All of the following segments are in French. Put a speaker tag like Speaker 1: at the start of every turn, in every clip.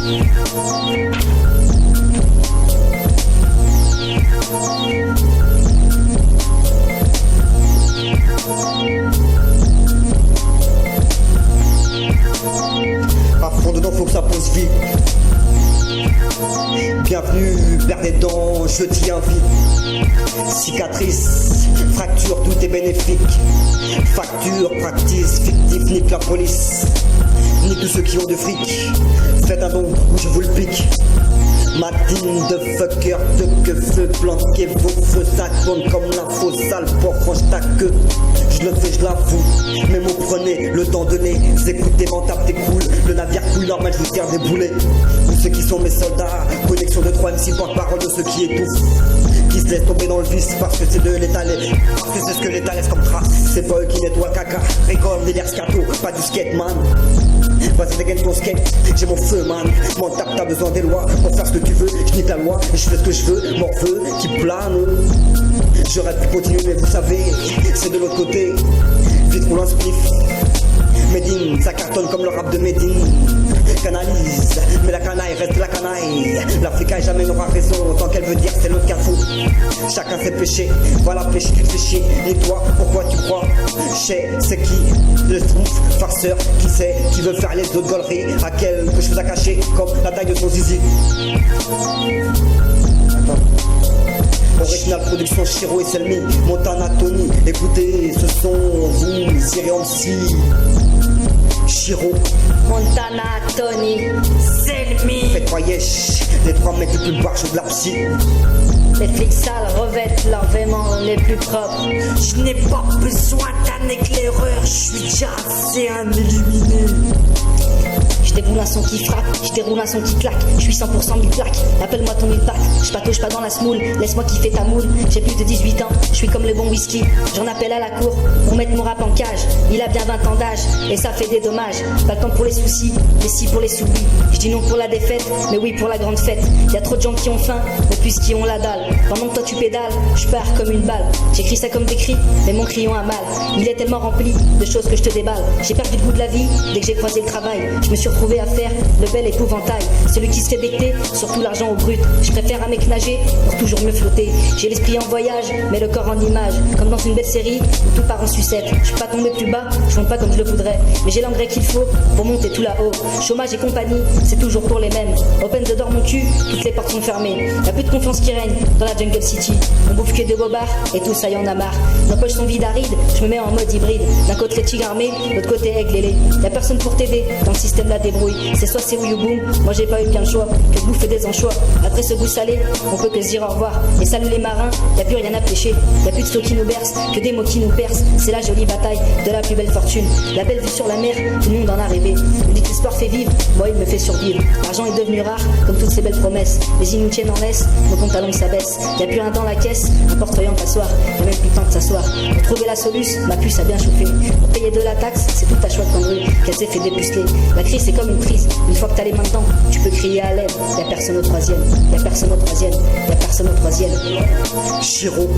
Speaker 1: À fond dedans, faut que ça pose vite. Bienvenue, père des dents, je t'y invite. Cicatrice, fracture, tout est bénéfique. Facture, practice, fictif, nique la police. Nique tous ceux qui ont de fric. Faites un don ou je vous le pique. Matine de fucker, de que feu, planquez vos feux, ça tourne comme l'info sale, pour franche ta queue. Je le fais, je l'avoue, mes mots prenez le temps donné. Vous écoutez, m'en tapez cool, le navire coule normal, je vous tire des boulets. Ou ceux qui sont mes soldats, connexion de 3 MC, porte-parole de ceux qui étouffent. Qui se laissent tomber dans le vice parce que c'est de l'état, parce que c'est ce que l'état laisse comme trace. C'est pas eux qui nettoient le caca, rigole, délire scato, pas du skate man. Vas-y dégaine ton skate, j'ai mon feu man. M'en tape, t'as besoin des lois pour faire ce que tu veux. Je nique la loi, je fais ce que je veux. Morveux qui plane. J'aurais pu continuer mais vous savez, c'est de l'autre côté. Vite roule un spliff. Medine, ça cartonne comme le rap de Medine. Canalise, mais la canaille reste la canaille. L'Africa jamais n'aura raison, tant qu'elle veut dire c'est l'autre qu'un fou. Chacun ses péchés, voilà péché tu te fais chier. Et toi, pourquoi tu crois? C'est qui? Le schtroumpf, farceur, qui sait, qui veut faire les autres gauleries. À quelque chose à cacher, comme la taille de son zizi. Original production Chiro et Selmi, Montana Tony. Écoutez ce son, vous irez en psy. Chiro,
Speaker 2: Montana, Tony, Selmi.
Speaker 1: faites-moi yesh, les 3 mecs les plus barges de la psy.
Speaker 2: Les flics sales revêtent leurs vêtements les plus propres.
Speaker 3: Je n'ai pas besoin d'un éclaireur, je suis déjà assez un illuminé.
Speaker 2: Je déroule un son qui frappe, je déroule un son qui claque. Je suis 100% 1000 plaques, appelle-moi ton 1000 pack. Je patauge pas dans la smoule, laisse-moi kiffer ta moule. J'ai plus de 18 ans, je suis comme le bon whisky. J'en appelle à la cour pour mettre mon rap en cage. Il a bien 20 ans d'âge et ça fait des dommages. Pas le temps pour les soucis, mais si pour les souris. Je dis non pour la défaite, mais oui pour la grande fête. Y a trop de gens qui ont faim, mais plus qui ont la dalle. Pendant que toi tu pédales, je pars comme une balle. J'écris ça comme des cris, mais mon crayon a mal. Il est tellement rempli de choses que je te déballe. J'ai perdu le goût de la vie dès que j'ai croisé le travail. Je me suis retrouvé à faire le bel épouvantail. Celui qui se fait becter, surtout l'argent au brut. Je préfère un mec nager pour toujours mieux flotter. J'ai l'esprit en voyage, mais le corps en image. Comme dans une belle série où tout part en sucette. Je suis pas tombé plus bas, je monte pas comme je le voudrais. Mais j'ai l'engrais qu'il faut pour monter tout là-haut. Chômage et compagnie, c'est toujours pour les mêmes. Open the door mon cul, toutes les portes sont fermées. Y'a plus de confiance qui règne dans la jungle city. On bouffe que des bobards et tout ça y en a marre. Nos poches sont vides arides, je me mets en mode hybride. D'un côté les tigres armés, de l'autre côté aigle ailé. Y'a personne pour t'aider, dans le système la débrouille. C'est soit c'est oui ou boum, moi j'ai pas eu bien le choix que de bouffer des anchois. Après ce goût salé, on peut que se dire au revoir. Et salut les marins, y'a plus rien à pêcher. Y'a plus de stock qui nous berce, que des mots qui nous percent. C'est la jolie bataille de la plus belle fortune. La belle vue sur la mer, tout le monde en a rêvé. On dit que l'espoir fait vivre, moi il me fait survivre. L'argent est devenu rare, comme toutes ces belles promesses. Les îles nous tiennent en laisse, nos comptes à longue s'abaissent. Y'a plus un dans la caisse, un portefeuille en passoire. Y'a même plus le temps de s'asseoir. Pour trouver la soluce, ma puce a bien chauffé. Pour payer de la taxe, c'est tout ta chouette connerie qu'elle s'est fait dépuceler. La crise c'est comme une prise, une fois que t'as les mains dedans, tu peux crier à l'aide. Y'a personne au troisième, y'a personne au troisième, y'a personne au troisième.
Speaker 1: Chiro,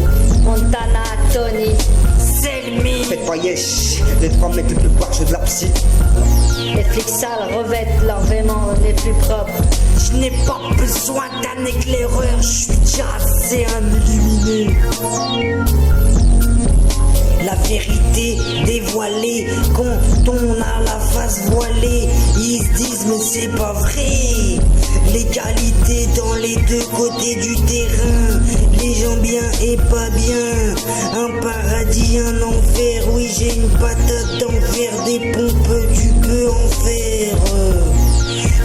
Speaker 2: Montana, Tony,
Speaker 3: Selmi.
Speaker 1: faites-moi yesh, les 3 mecs les plus barges de la psy.
Speaker 2: les flics sales revêtent leurs vêtements les plus propres.
Speaker 3: Je n'ai pas besoin d'un éclaireur, je suis déjà assez un illuminé. La vérité dévoilée, quand on a la face voilée, ils se disent mais c'est pas vrai. L'égalité dans les deux côtés du terrain, les gens bien et pas bien, un paradis, un enfer. Oui j'ai une patate d'enfer, des pompes tu peux en faire.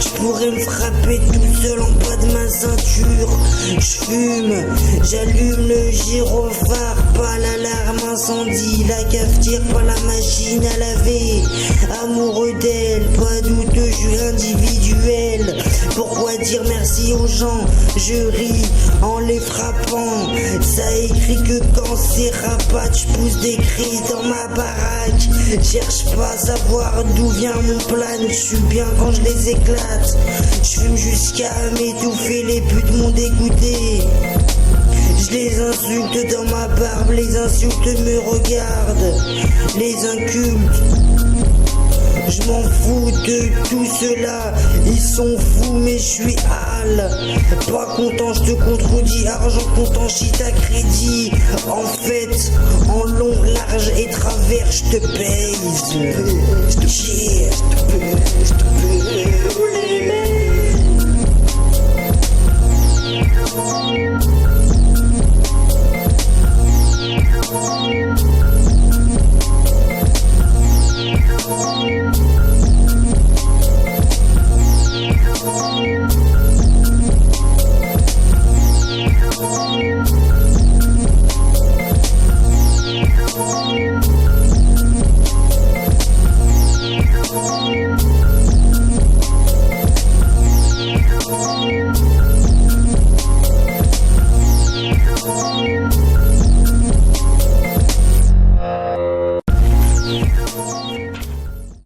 Speaker 3: Je pourrais me frapper tout seul en bas de ma ceinture. Je fume, j'allume le gyrophare, pas l'alarme incendie, la cafetière, pas la machine à laver. Amoureux d'elle, pas douteux, je suis individuel. Pourquoi dire merci aux gens? Je ris en les frappant. Ça écrit que quand c'est rapat, je pousse des cris dans ma baraque. Cherche pas à savoir d'où vient mon plan, je suis bien quand je les éclate. Je fume jusqu'à m'étouffer, les putes m'ont dégoûté. Je les insulte dans ma barbe, les insultes me regardent. Les incultes, Je m'en fous de tout cela, ils sont fous mais je suis hal. Pas content, je te contredis, argent comptant, shit à crédit. En fait, en long, large et travers, je te baise. Cheers, je te
Speaker 4: Thank you.